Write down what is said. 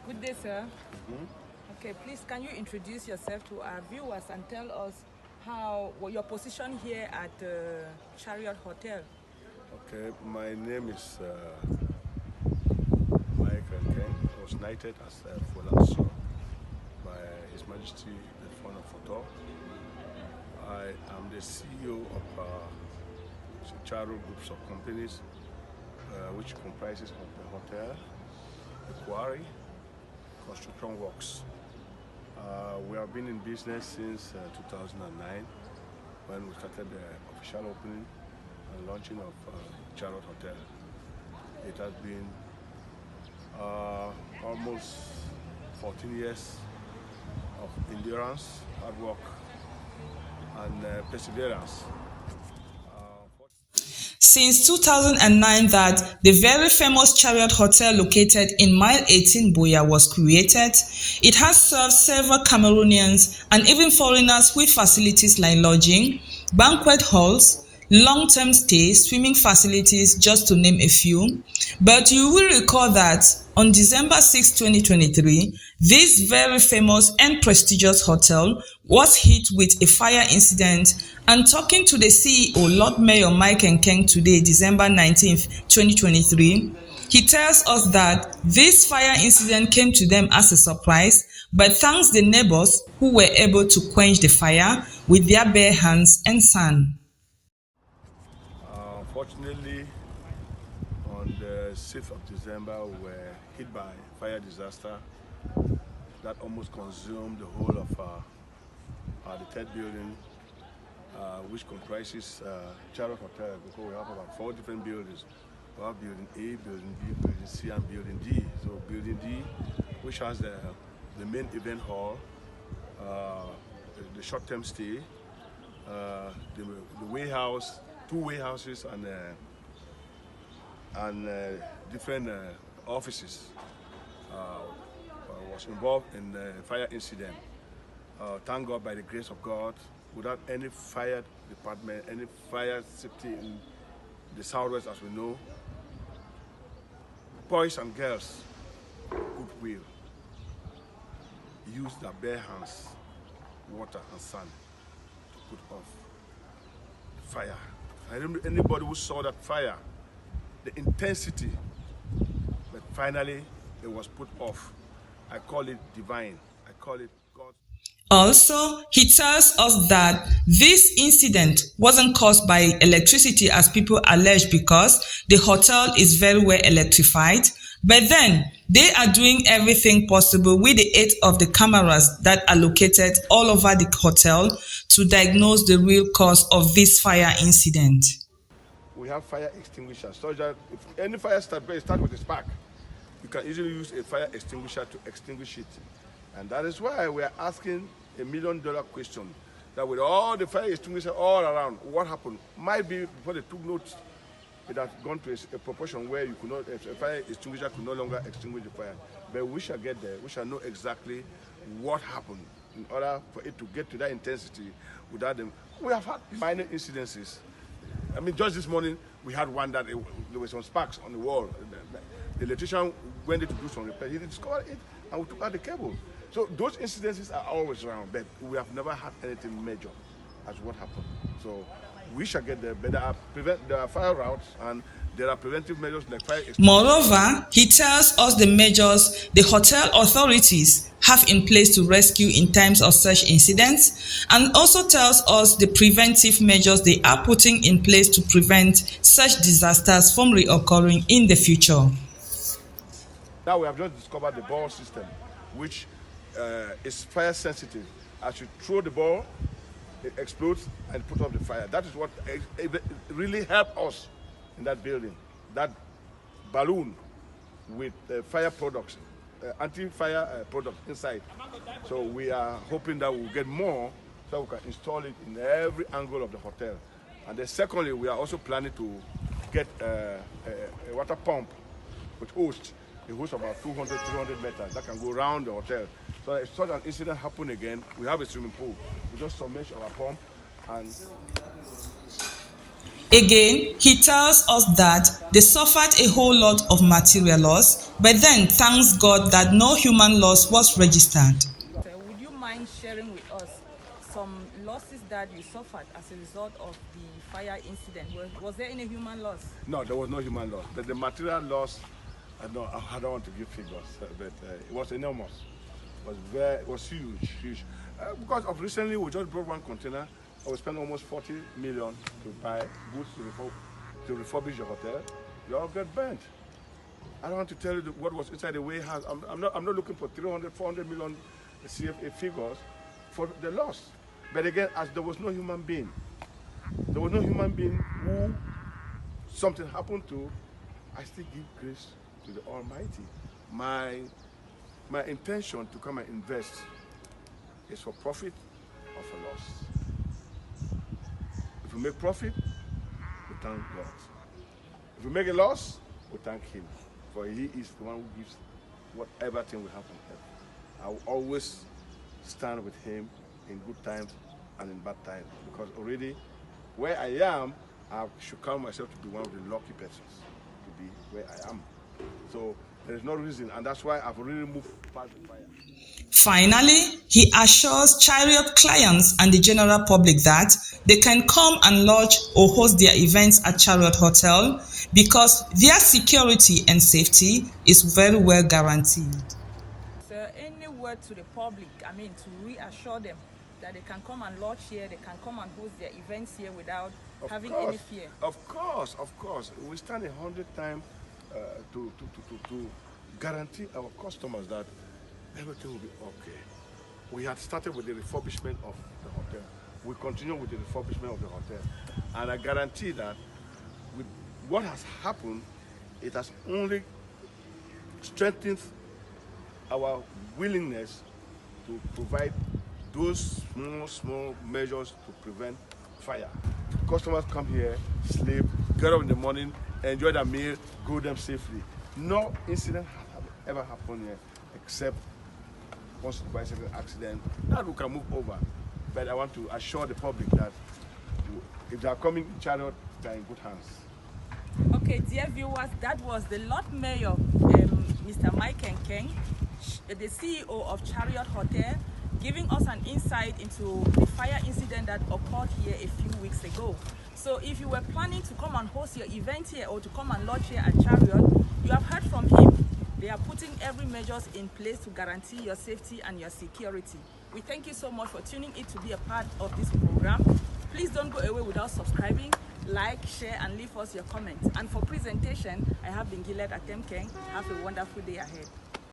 Good day, sir. Okay, please can you introduce yourself to our viewers and tell us your position here at Chariot Hotel? Okay, my name is Nkeng. I was knighted as a Fulanso by His Majesty the Founder of Hotel. I am the CEO of Chariot groups of companies, which comprises of the hotel, the quarry, construction works. We have been in business since 2009 when we started the official opening and launching of Chariot Hotel. It has been almost 14 years of endurance, hard work, and perseverance. Since 2009 that the very famous Chariot Hotel located in Mile 18 Buea was created, it has served several Cameroonians and even foreigners with facilities like lodging, banquet halls, long-term stays, swimming facilities, just to name a few. But you will recall that on December 6, 2023, this very famous and prestigious hotel was hit with a fire incident. And talking to the CEO, Lord Mayor Nkeng today, December 19, 2023, he tells us that this fire incident came to them as a surprise, but thanks the neighbors who were able to quench the fire with their bare hands and sand. Unfortunately, on the 6th of December, we were hit by fire disaster that almost consumed the whole of the third building, which comprises Chariot Hotel, because we have about 4 different buildings. We have building A, building B, building C, and building D. So building D, which has the main event hall, the short-term stay, the warehouse, 2 warehouses, and different offices was involved in the fire incident. Thank God, by the grace of God, without any fire department, any fire safety in the Southwest, as we know, boys and girls, goodwill, use their bare hands, water and sand to put off the fire. I don't know anybody who saw that fire, the intensity, but finally it was put off. I call it divine. I call it God. Also, he tells us that this incident wasn't caused by electricity as people allege because the hotel is very well electrified, but then they are doing everything possible with the aid of the cameras that are located all over the hotel to diagnose the real cause of this fire incident. We have fire extinguishers, so that if any fire start with a spark, you can easily use a fire extinguisher to extinguish it. And that is why we are asking $1 million question, that with all the fire extinguishers all around, what happened? Might be before they took notes, it had gone to a proportion where you could not, a fire extinguisher could no longer extinguish the fire. But we shall get there. We shall know exactly what happened in order for it to get to that intensity without them. We have had minor incidences. I mean, just this morning, we had one that there were some sparks on the wall. The electrician went in to do some repair. He discovered it, and we took out the cable. So those incidences are always around, but we have never had anything major as what happened. So we shall get there, but there are fire routes, and there are preventive measures like fire extinguishers. Moreover, he tells us the measures the hotel authorities have in place to rescue in times of such incidents, and also tells us the preventive measures they are putting in place to prevent such disasters from reoccurring in the future. Now we have just discovered the ball system, which is fire sensitive. As you throw the ball, it explodes and puts out the fire. That is what really helped us in that building. That balloon with fire products, anti-fire products inside. So we are hoping that we'll get more so we can install it in every angle of the hotel. And then secondly, we are also planning to get a water pump with hose. A hose about 200, 300 meters that can go around the hotel. So if such an incident happen again, we have a swimming pool. We just submerge our pump and... Again, he tells us that they suffered a whole lot of material loss, but then thanks God that no human loss was registered. Would you mind sharing with us some losses that you suffered as a result of the fire incident? Was there any human loss? No, there was no human loss. But the material loss, I don't want to give figures, but it was enormous. It was huge. Because of recently, we just brought one container. We spent almost 40 million to buy goods to refurbish the hotel. They all get burnt. I don't want to tell you what was inside the warehouse. I'm not looking for 300, 400 million CFA figures for the loss. But again, as there was no human being who something happened to, I still give grace to the Almighty. My intention to come and invest is for profit or for loss. If we make profit, we thank God. If we make a loss, we thank Him. For He is the one who gives whatever thing we have on earth. I will always stand with Him in good times and in bad times. Because already where I am, I should count myself to be one of the lucky persons to be where I am. So there is no reason, and that's why I've already moved past the fire. Finally, he assures Chariot clients and the general public that they can come and lodge or host their events at Chariot Hotel because their security and safety is very well guaranteed. So any word to the public, to reassure them that they can come and lodge here, they can come and host their events here without having any fear? Of course. We stand 100 times to guarantee our customers that everything will be okay. We had started with the refurbishment of the hotel. We continue with the refurbishment of the hotel. And I guarantee that with what has happened, it has only strengthened our willingness to provide those small measures to prevent fire. Customers come here, sleep, get up in the morning, enjoy their meal, go them safely. No incident has ever happened here except once or twice an accident that we can move over. But I want to assure the public that if they are coming to Chariot, they are in good hands. Okay, dear viewers, that was the Lord Mayor, Mr. Nkeng, the CEO of Chariot Hotel, giving us an insight into the fire incident that occurred here a few weeks ago. So if you were planning to come and host your event here or to come and lodge here at Chariot, you have heard from him. They are putting every measures in place to guarantee your safety and your security. We thank you so much for tuning in to be a part of this program. Please don't go away without subscribing, like, share, and leave us your comments. And for presentation, I have been Nkeng. Have a wonderful day ahead.